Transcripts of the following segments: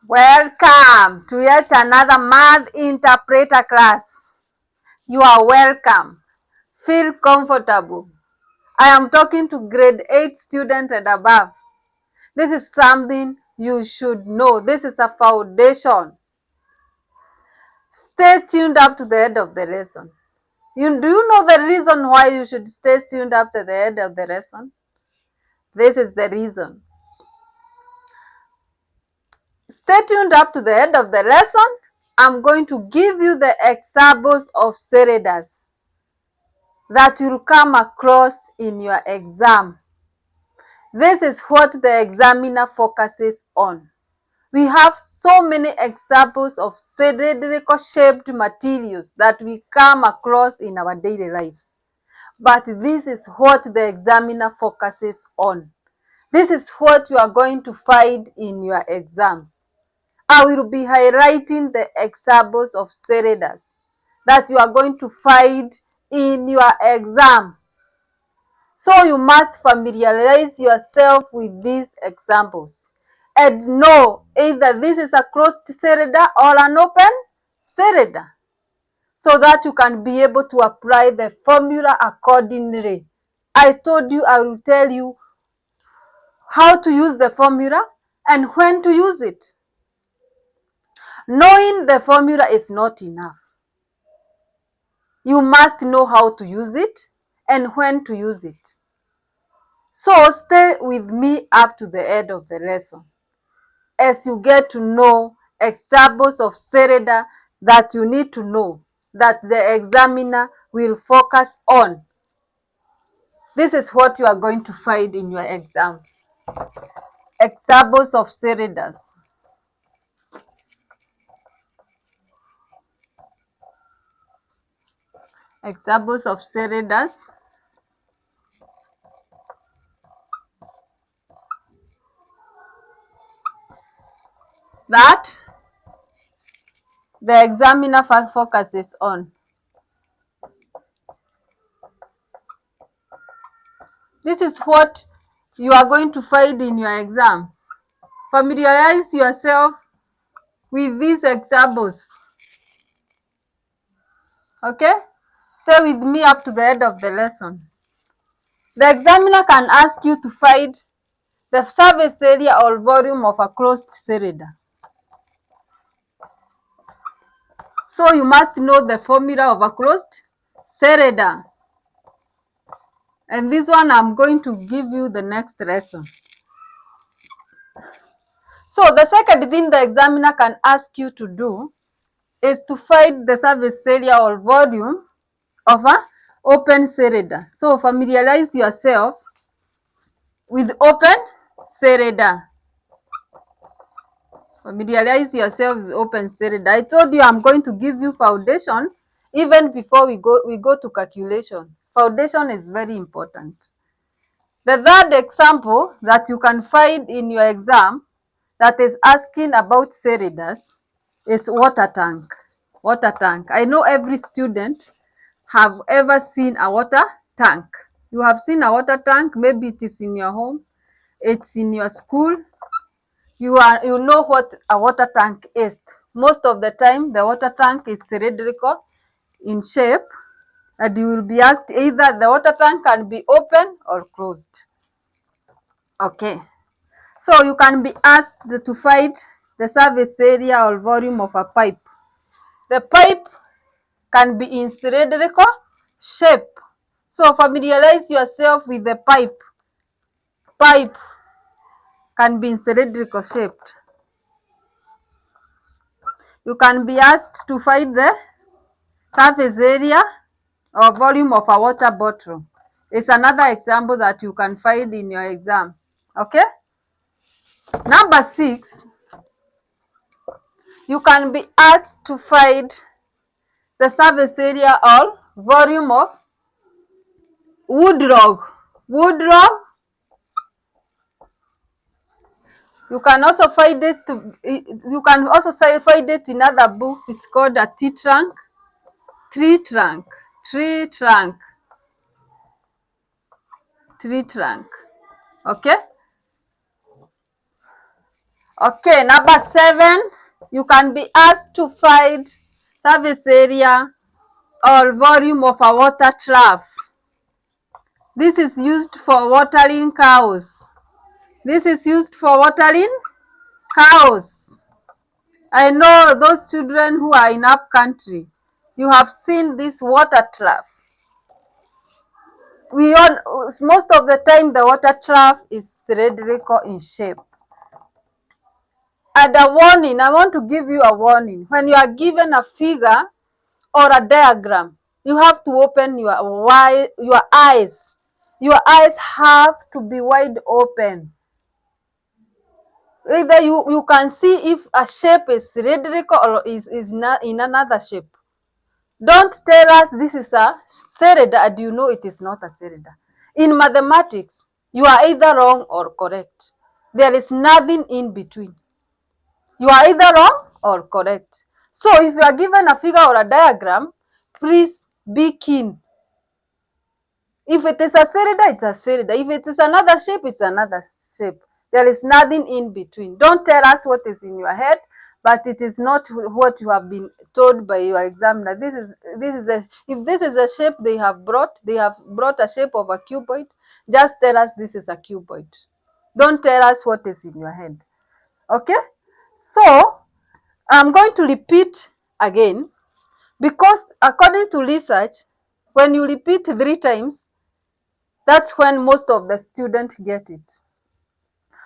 Welcome to yet another math interpreter class. You are welcome. Feel comfortable. I am talking to grade 8 students and above. This is something you should know. This is a foundation. Stay tuned up to the end of the lesson. Do you know the reason why you should stay tuned up to the end of the lesson? This is the reason. Stay tuned up to the end of the lesson. I'm going to give you the examples of seridas that you'll come across in your exam. This is what the examiner focuses on. We have so many examples of cylindrical shaped materials that we come across in our daily lives. But this is what the examiner focuses on. This is what you are going to find in your exams. I will be highlighting the examples of cylinders that you are going to find in your exam. So you must familiarize yourself with these examples and know either this is a closed cylinder or an open cylinder, so that you can be able to apply the formula accordingly. I told you I will tell you how to use the formula and when to use it. Knowing the formula is not enough. You must know how to use it and when to use it. So stay with me up to the end of the lesson as you get to know examples of cylinder that you need to know, that the examiner will focus on. This is what you are going to find in your exams. Examples of cylinders. Examples of cylinders. That the examiner focuses on. This is what you are going to find in your exams. Familiarize yourself with these examples. Okay? Stay with me up to the end of the lesson. The examiner can ask you to find the surface area or volume of a closed cylinder. So you must know the formula of a closed cylinder. And this one I'm going to give you the next lesson. So the second thing the examiner can ask you to do is to find the surface area or volume of an open cylinder. So familiarize yourself with open cylinder. Familiarize yourself with open cylinder. I told you I'm going to give you foundation even before we go to calculation. Foundation is very important. The third example that you can find in your exam that is asking about cylinders is water tank. Water tank. I know every student have ever seen a water tank. You have seen a water tank, maybe it is in your home, it's in your school. You know what a water tank is. Most of the time the water tank is cylindrical in shape, and you will be asked either the water tank can be open or closed. Okay, so you can be asked to find the surface area or volume of a pipe. The pipe can be in cylindrical shape. So familiarize yourself with the pipe. Pipe can be in cylindrical shape. You can be asked to find the surface area or volume of a water bottle. It's another example that you can find in your exam. Okay? Number 6, you can be asked to find the surface area or volume of wood log. Wood log, you can also find it in other books. It's called a tree trunk. Tree trunk. Tree trunk. Tree trunk. Okay? Okay, number 7, you can be asked to find surface area or volume of a water trough. This is used for watering cows. This is used for watering cows. I know those children who are in up country, you have seen this water trough. Most of the time the water trough is cylindrical in shape. And a warning, I want to give you a warning. When you are given a figure or a diagram, you have to open your eyes. Your eyes have to be wide open. Either you can see if a shape is cylindrical or is not in another shape. Don't tell us this is a cylinder and you know it is not a cylinder. In mathematics, you are either wrong or correct. There is nothing in between. You are either wrong or correct. So if you are given a figure or a diagram, please be keen. If it is a cylinder, it's a cylinder. If it is another shape, it's another shape. There is nothing in between. Don't tell us what is in your head, but it is not what you have been told by your examiner. If this is a shape they have brought a shape of a cuboid. Just tell us this is a cuboid. Don't tell us what is in your head. Okay? So I'm going to repeat again, because according to research, when you repeat 3 times, that's when most of the students get it.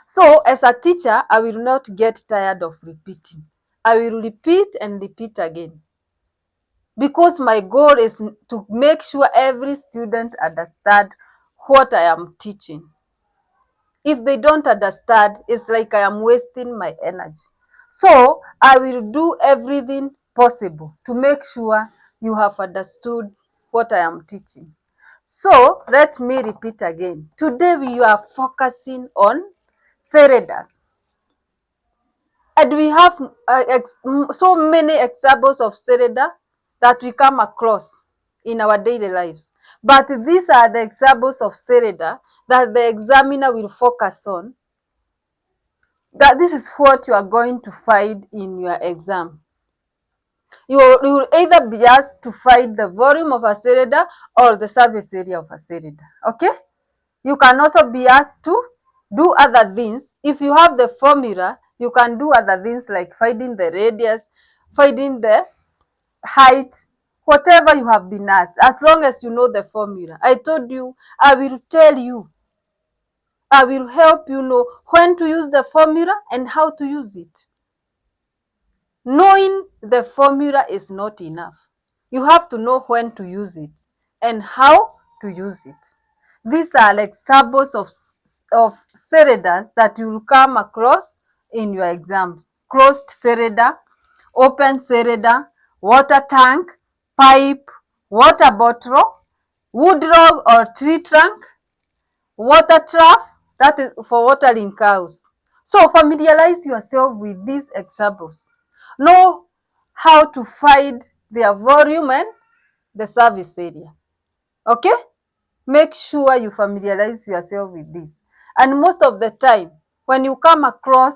So as a teacher, I will not get tired of repeating. I will repeat and repeat again, because my goal is to make sure every student understand what I am teaching. If they don't understand, it's like I am wasting my energy. So I will do everything possible to make sure you have understood what I am teaching. So let me repeat again. Today we are focusing on cylinders. And we have so many examples of cylinder that we come across in our daily lives. But these are the examples of cylinder that the examiner will focus on. That this is what you are going to find in your exam. You will either be asked to find the volume of a cylinder or the surface area of a cylinder. Okay? You can also be asked to do other things. If you have the formula, you can do other things like finding the radius, finding the height, whatever you have been asked, as long as you know the formula. I told you, I will tell you. I will help you know when to use the formula and how to use it. Knowing the formula is not enough. You have to know when to use it and how to use it. These are examples of cylinders that you will come across in your exams. Closed cylinder, open cylinder, water tank, pipe, water bottle, wood log or tree trunk, water trough, that is for watering cows. So familiarize yourself with these examples. Know how to find their volume and the surface area. Okay? Make sure you familiarize yourself with this. And most of the time, when you come across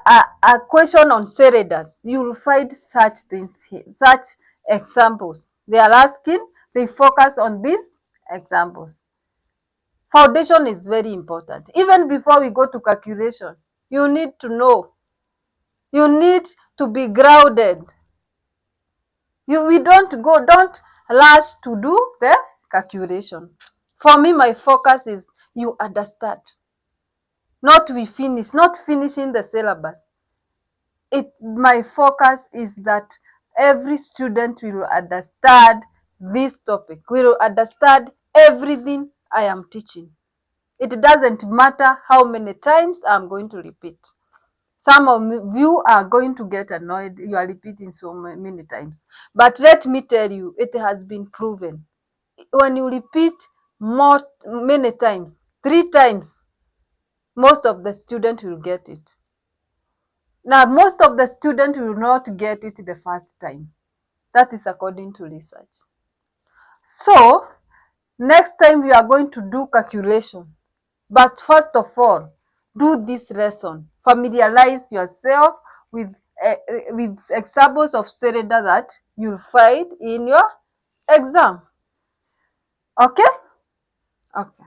a question on cylinders, you will find such things here, such examples. They are asking, they focus on these examples. Foundation is very important. Even before we go to calculation, you need to know. You need to be grounded. Don't rush to do the calculation. For me, my focus is you understand. Not finishing the syllabus. My focus is that every student will understand this topic, will understand everything I am teaching. It doesn't matter how many times I'm going to repeat. Some of you are going to get annoyed. You are repeating so many times. But let me tell you, it has been proven. When you repeat many times, 3 times, most of the students will get it. Now, most of the students will not get it the first time. That is according to research. So, next time we are going to do calculation. But first of all, do this lesson. Familiarize yourself with examples of Sereda that you'll find in your exam. Okay? Okay.